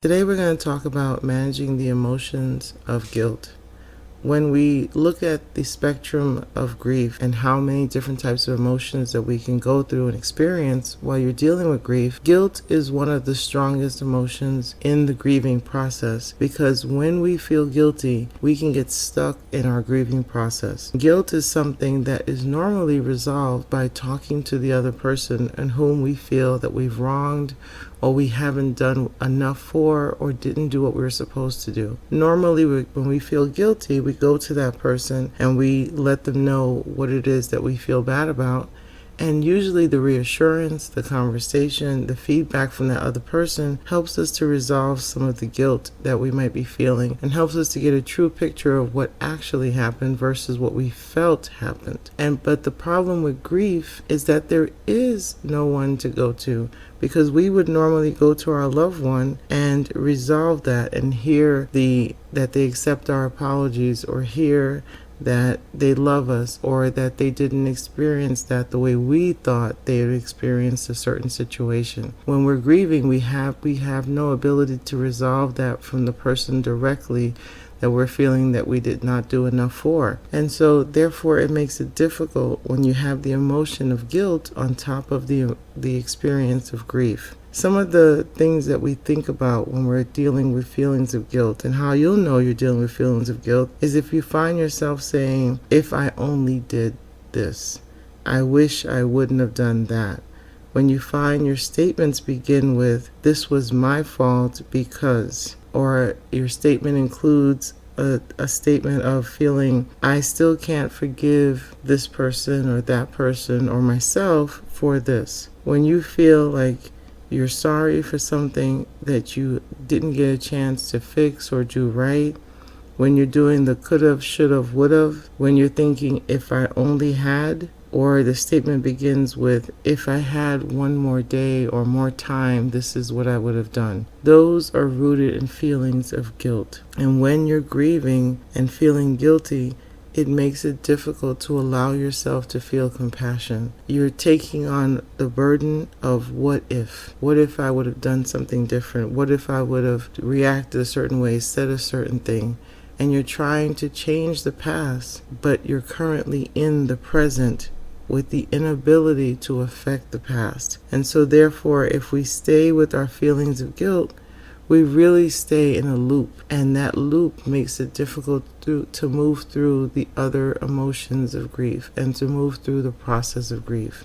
Today we're going to talk about managing the emotions of guilt. When we look at the spectrum of grief and how many different types of emotions that we can go through and experience while you're dealing with grief, guilt is one of the strongest emotions in the grieving process, because when we feel guilty, we can get stuck in our grieving process. Guilt is something that is normally resolved by talking to the other person and whom we feel that we've wronged or we haven't done enough for or didn't do what we were supposed to do. Normally, when we feel guilty, we go to that person and we let them know what it is that we feel bad about. And usually the reassurance, the conversation, the feedback from that other person helps us to resolve some of the guilt that we might be feeling and helps us to get a true picture of what actually happened versus what we felt happened. But the problem with grief is that there is no one to go to, because we would normally go to our loved one and resolve that and hear that they accept our apologies, or hear that they love us, or that they didn't experience that the way we thought they had experienced a certain situation. When we're grieving, we have no ability to resolve that from the person directly that we're feeling that we did not do enough for. And so therefore it makes it difficult when you have the emotion of guilt on top of the experience of grief. Some of the things that we think about when we're dealing with feelings of guilt, and how you'll know you're dealing with feelings of guilt, is if you find yourself saying, if I only did this, I wish I wouldn't have done that. When you find your statements begin with, this was my fault because, or your statement includes a statement of feeling, I still can't forgive this person or that person or myself for this. When you feel like you're sorry for something that you didn't get a chance to fix or do right, when you're doing the could've, should've, would've, when you're thinking, if I only had, or the statement begins with, if I had one more day or more time, this is what I would have done. Those are rooted in feelings of guilt. And when you're grieving and feeling guilty, it makes it difficult to allow yourself to feel compassion. You're taking on the burden of what if. What if I would have done something different? What if I would have reacted a certain way, said a certain thing? And you're trying to change the past, but you're currently in the present with the inability to affect the past. And so therefore, if we stay with our feelings of guilt, we really stay in a loop, and that loop makes it difficult to move through the other emotions of grief and to move through the process of grief.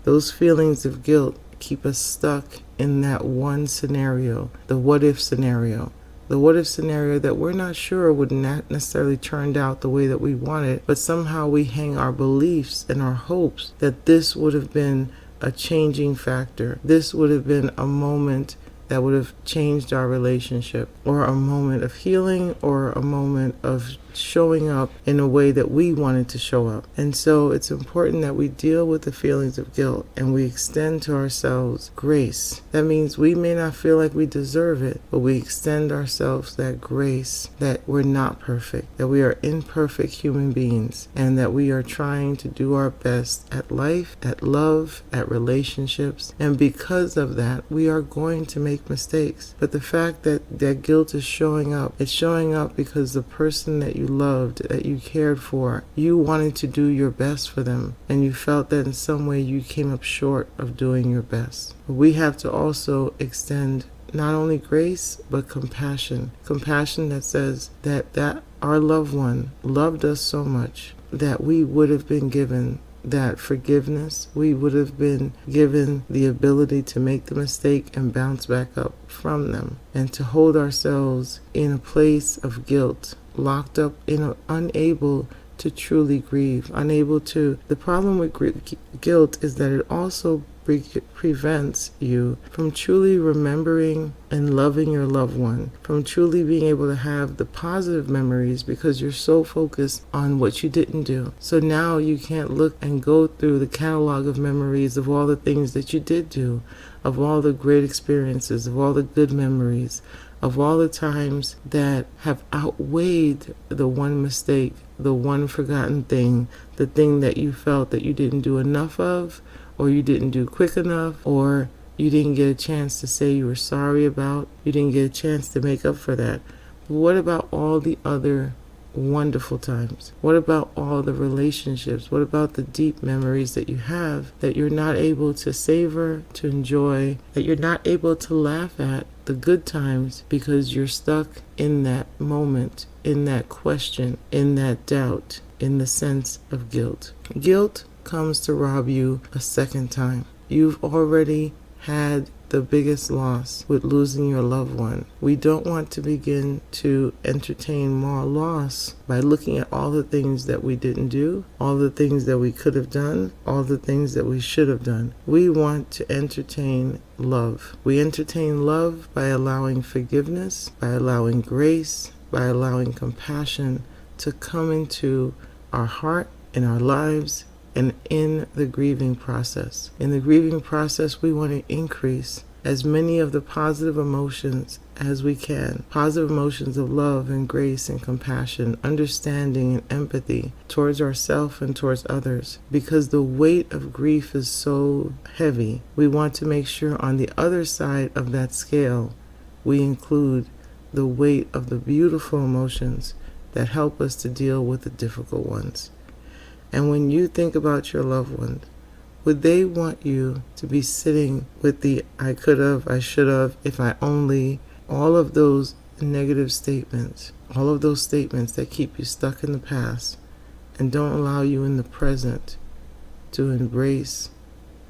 Those feelings of guilt keep us stuck in that one scenario, the what if scenario. The what if scenario that we're not sure would not necessarily turned out the way that we wanted, but somehow we hang our beliefs and our hopes that this would have been a changing factor. This would have been a moment that would have changed our relationship, or a moment of healing, or a moment of showing up in a way that we wanted to show up. And so it's important that we deal with the feelings of guilt and we extend to ourselves grace. That means we may not feel like we deserve it, but we extend ourselves that grace, that we're not perfect, that we are imperfect human beings, and that we are trying to do our best at life, at love, at relationships. And because of that, we are going to make mistakes. But the fact that that guilt is showing up, it's showing up because the person that you loved, that you cared for, you wanted to do your best for them, and you felt that in some way you came up short of doing your best. But we have to also extend not only grace, but compassion. Compassion that says that our loved one loved us so much that we would have been given that forgiveness, we would have been given the ability to make the mistake and bounce back up from them, and to hold ourselves in a place of guilt, locked up unable to truly grieve, unable to. The problem with guilt is that it also prevents you from truly remembering and loving your loved one, from truly being able to have the positive memories, because you're so focused on what you didn't do. So now you can't look and go through the catalog of memories of all the things that you did do, of all the great experiences, of all the good memories, of all the times that have outweighed the one mistake, the one forgotten thing, the thing that you felt that you didn't do enough of, or you didn't do quick enough, or you didn't get a chance to say you were sorry about. You didn't get a chance to make up for that. But what about all the other wonderful times? What about all the relationships? What about the deep memories that you have that you're not able to savor, to enjoy, that you're not able to laugh at the good times because you're stuck in that moment, in that question, in that doubt, in the sense of guilt? Guilt comes to rob you a second time. You've already had the biggest loss with losing your loved one. We don't want to begin to entertain more loss by looking at all the things that we didn't do, all the things that we could have done, all the things that we should have done. We want to entertain love. We entertain love by allowing forgiveness, by allowing grace, by allowing compassion to come into our heart, in our lives, and in the grieving process. In the grieving process, we want to increase as many of the positive emotions as we can. Positive emotions of love and grace and compassion, understanding and empathy towards ourselves and towards others. Because the weight of grief is so heavy, we want to make sure on the other side of that scale, we include the weight of the beautiful emotions that help us to deal with the difficult ones. And when you think about your loved ones, would they want you to be sitting with the I could have, I should have, if I only, all of those negative statements, all of those statements that keep you stuck in the past and don't allow you in the present to embrace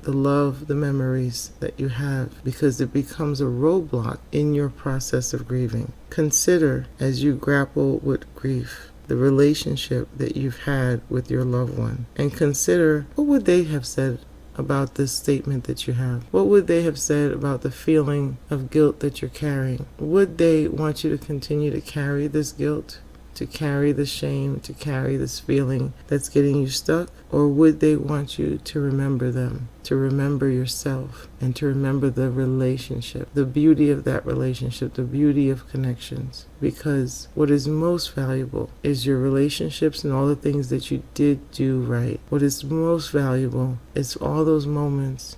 the love, the memories that you have, because it becomes a roadblock in your process of grieving? Consider, as you grapple with grief, the relationship that you've had with your loved one, and consider, what would they have said about this statement that you have? What would they have said about the feeling of guilt that you're carrying? Would they want you to continue to carry this guilt, to carry the shame, to carry this feeling that's getting you stuck? Or would they want you to remember them, to remember yourself, and to remember the relationship, the beauty of that relationship, the beauty of connections? Because what is most valuable is your relationships and all the things that you did do right. What is most valuable is all those moments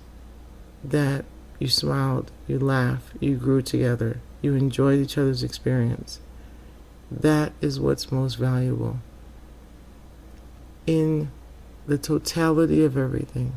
that you smiled, you laughed, you grew together, you enjoyed each other's experience. That is what's most valuable in the totality of everything.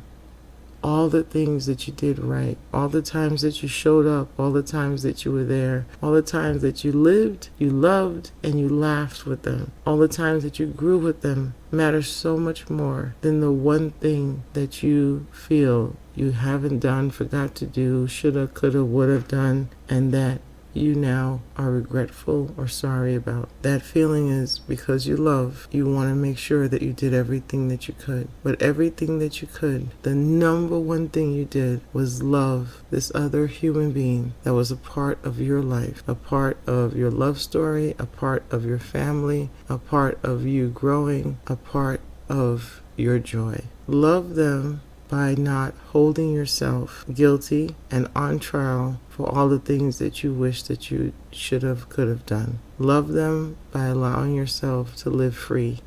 All the things that you did right, all the times that you showed up, all the times that you were there, all the times that you lived, you loved, and you laughed with them, all the times that you grew with them, matters so much more than the one thing that you feel you haven't done, forgot to do, shoulda, coulda, woulda done, and that you now are regretful or sorry about. That feeling is because you love. You want to make sure that you did everything that you could. But everything that you could, the number one thing you did was love this other human being that was a part of your life, a part of your love story, a part of your family, a part of you growing, a part of your joy. Love them by not holding yourself guilty and on trial for all the things that you wish that you should have, could have done. Love them by allowing yourself to live free,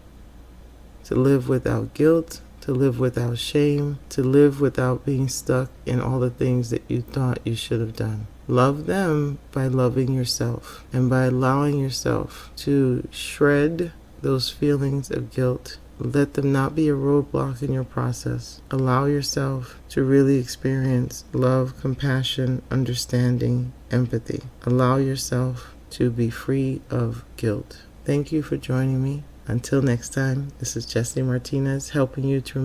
to live without guilt, to live without shame, to live without being stuck in all the things that you thought you should have done. Love them by loving yourself and by allowing yourself to shred those feelings of guilt. Let them not be a roadblock in your process. Allow yourself to really experience love, compassion, understanding, empathy. Allow yourself to be free of guilt. Thank you for joining me. Until next time, this is Gessy Martinez helping you to